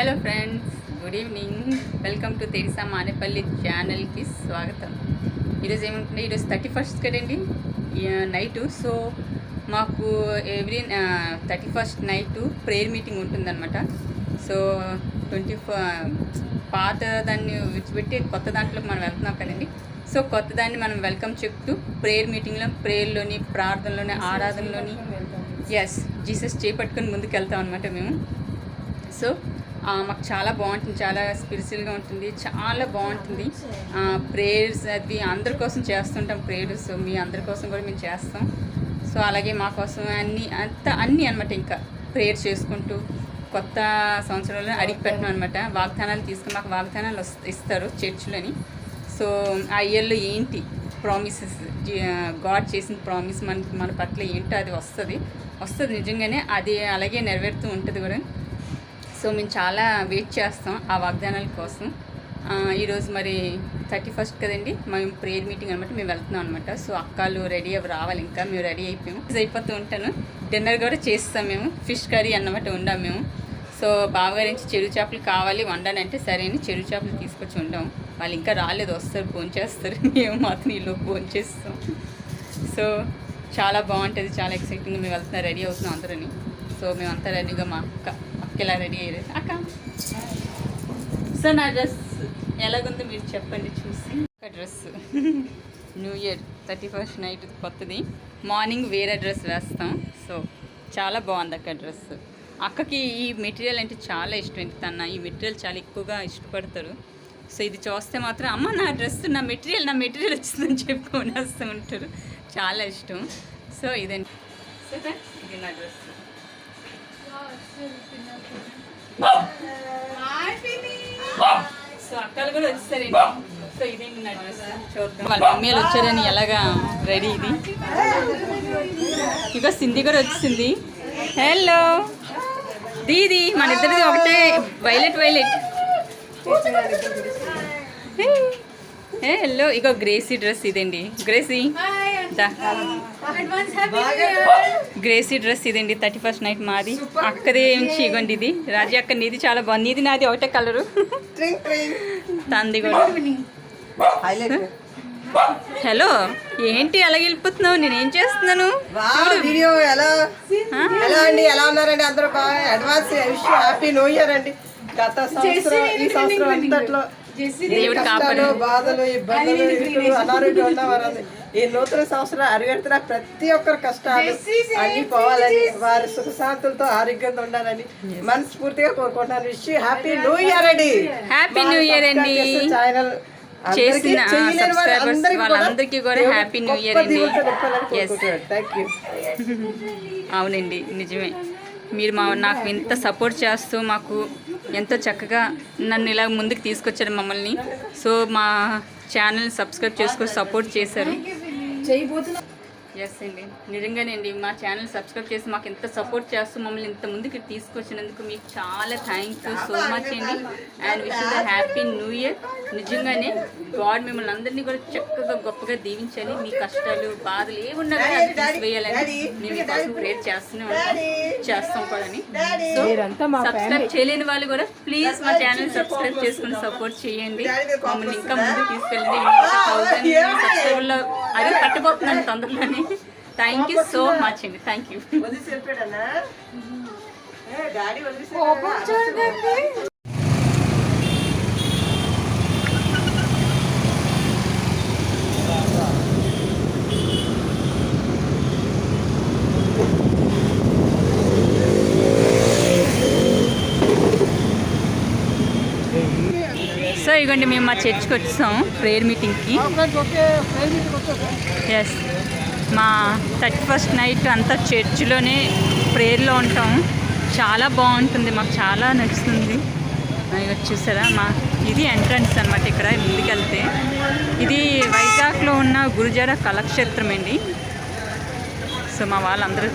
Hello friends, good evening. Welcome to Teresa Manepalli ఛానల్కి స్వాగతం. ఈరోజు ఏమంటుంటే ఈరోజు 31st కదండి నైటు. సో మాకు every 31st night prayer meeting ఉంటుందన్నమాట. సో 24 పాత దాన్ని విడిచిపెట్టి కొత్త దాంట్లోకి మనం వెళ్తున్నాం కదండి. సో కొత్త దాన్ని మనం వెల్కమ్ చెప్తూ ప్రేయర్ మీటింగ్లో, ప్రేయర్లోని, ప్రార్థనలోని, ఆరాధనలోని జీసస్ చేపట్టుకొని ముందుకు వెళ్తాం అనమాట మేము. సో మాకు చాలా బాగుంటుంది, చాలా స్పిరిచువల్గా ఉంటుంది, చాలా బాగుంటుంది. ప్రేయర్స్ అది అందరి కోసం చేస్తుంటాం ప్రేయర్స్. సో మీ అందరి కోసం కూడా మేము చేస్తాం. సో అలాగే మా కోసం అన్నీ అనమాట. ఇంకా ప్రేయర్ చేసుకుంటూ కొత్త సంవత్సరంలో అడిగి పెట్టినాం అనమాట. వాగ్దానాలు తీసుకుని మాకు వాగ్దానాలు ఇస్తారు చర్చిలోని. సో ఆ ఇయర్లో ఏంటి ప్రామిసెస్, గాడ్ చేసిన ప్రామిస్ మన పట్ల ఏంటో అది వస్తుంది నిజంగానే. అది అలాగే నెరవేరుతూ ఉంటుంది కూడా. సో మేము చాలా వెయిట్ చేస్తాం ఆ వాగ్దానాల కోసం. ఈరోజు మరి 31st కదండి, మేము ప్రేయర్ మీటింగ్ అనమాట. మేము వెళ్తున్నాం అనమాట. సో అక్కలు రెడీ అవి రావాలి, ఇంకా మేము రెడీ అయిపోతూ ఉంటాను. డిన్నర్ కూడా చేస్తాం మేము. ఫిష్ కర్రీ అన్నమాట ఉండాం మేము. సో బావగారి నుంచి చెరువు చేపలు కావాలి వండాలంటే సరే అని చెరువు చేపలు తీసుకొచ్చి ఉండాం. వాళ్ళు ఇంకా రాలేదు, వస్తారు, ఫోన్ చేస్తారు. మేము మాత్రం ఈలో ఫోన్ చేస్తాం. సో చాలా బాగుంటుంది, చాలా ఎక్సైటింగ్గా మేము వెళ్తున్నాం, రెడీ అవుతున్నాం అందరని. సో మేమంతా రెడీగా మా అక్క ఇలా రెడీ అయ్యారు. అక్క సో నా డ్రెస్ ఎలాగుందో మీరు చెప్పండి చూసి. ఒక dress new year 31st night కొత్తది. మార్నింగ్ వేరే డ్రెస్ వేస్తాం. సో చాలా బాగుంది అక్క డ్రెస్. అక్కకి ఈ మెటీరియల్ అంటే చాలా ఇష్టం. తన ఈ మెటీరియల్ చాలా ఎక్కువగా ఇష్టపడతారు. సో ఇది చూస్తే మాత్రం అమ్మ నా డ్రెస్, నా మెటీరియల్ వచ్చిందని చెప్పుకొని వస్తూ ఉంటారు. చాలా ఇష్టం. సో ఇదండి. సో ఇది నా డ్రెస్. సో అక్కలు కూడా వచ్చేసారండి. సో ఇదేంటి నా డ్రెస్ చూద్దాం. వాళ్ళ మమ్మీలు వచ్చారని ఎలాగా రెడీ. ఇది ఇక సింధి కూడా వచ్చింది. హలో దీది, మన ఇద్దరిది ఒకటే వైలెట్. హలో ఇగో గ్రేసీ డ్రెస్ ఇదండి. గ్రేసీ డ్రెస్ ఇదండి 31st నైట్ మాది. అక్కదే నుంచి ఇగోండి ఇది రాజీ అక్క. నీది చాలా బాగుంది. నీది నాది ఒకటే కలరు. తంది కూడా. హలో ఏంటి అలా వెళ్ళిపోతున్నావు? నేనేం చేస్తున్నాను? వీడియో ఎలా అండి, ఎలా ఉన్నారండి అందరూ? బాగా అడ్వాన్స్ హ్యాపీ న్యూ ఇయర్ అండి. గత సంవత్సరం ఈ సంవత్సరం అంతట్లో కష్టాలు, బాధలు, ఇబ్బందులు, అనారోగ్యం ఉన్నవారు ఈ నూతన సంవత్సరం అరిగెడుతున్న ప్రతి ఒక్కరి కష్టాలు అన్ని పోవాలని, వారి సుఖశాంతులతో ఆరోగ్యంగా ఉండాలని మనస్ఫూర్తిగా కోరుకుంటున్నాను. విష్ హ్యాపీ న్యూ ఇయర్ అండి. హ్యాపీ న్యూ ఇయర్ అండి. ఛానల్ చేసిన సబ్స్క్రైబర్స్ వాళ్ళందరికీ కూడా హ్యాపీ న్యూ ఇయర్ అండి. అవునండి, నిజమే. మీరు నాకు ఇంత సపోర్ట్ చేస్తూ మాకు ఎంతో చక్కగా నన్ను ఇలా ముందుకు తీసుకొచ్చారు మమ్మల్ని. సో మా ఛానల్ని సబ్స్క్రైబ్ చేసుకొని సపోర్ట్ చేశారు. ఎస్ అండి, నిజంగానండి. మా ఛానల్ సబ్స్క్రైబ్ చేసి మాకు ఎంత సపోర్ట్ చేస్తూ మమ్మల్ని ఇంత ముందుకు తీసుకొచ్చినందుకు మీకు చాలా థ్యాంక్ యూ సో మచ్ అండి. And wish the happy new year. నిజంగానే గాడ్ మిమ్మల్ని అందరినీ కూడా చక్కగా గొప్పగా దీవించాలి. మీ కష్టాలు, బాధలు ఏమున్నా కూడా అది తీసివేయాలని మేము మీకోసం ప్రేయర్ చేస్తాం కూడా. సో సబ్స్క్రైబ్ చేయలేని వాళ్ళు కూడా ప్లీజ్ మా ఛానల్ సబ్స్క్రైబ్ చేసుకుని సపోర్ట్ చేయండి. మమ్మల్ని ఇంకా ముందుకు తీసుకెళ్ళండి. 1000 సబ్స్క్రైబర్లో అది పట్టబోతున్నాను తొందరలోనే. థ్యాంక్ యూ సో మచ్ అండి. Thank you. సో ఇగోండి మేము మా చర్చ్కి వచ్చాం ప్రేయర్ మీటింగ్కి. ఎస్, మా 31st నైట్ అంతా చర్చిలోనే ప్రేయర్లో ఉంటాం. చాలా బాగుంటుంది, మాకు చాలా నచ్చుతుంది. ఇక చూసారా ఇది ఎంట్రన్స్ అనమాట. ఇక్కడ ముందుకెళ్తే ఇది వైజాగ్లో ఉన్న గురుజాడ కళాక్షేత్రం అండి. సో మా వాళ్ళందరూ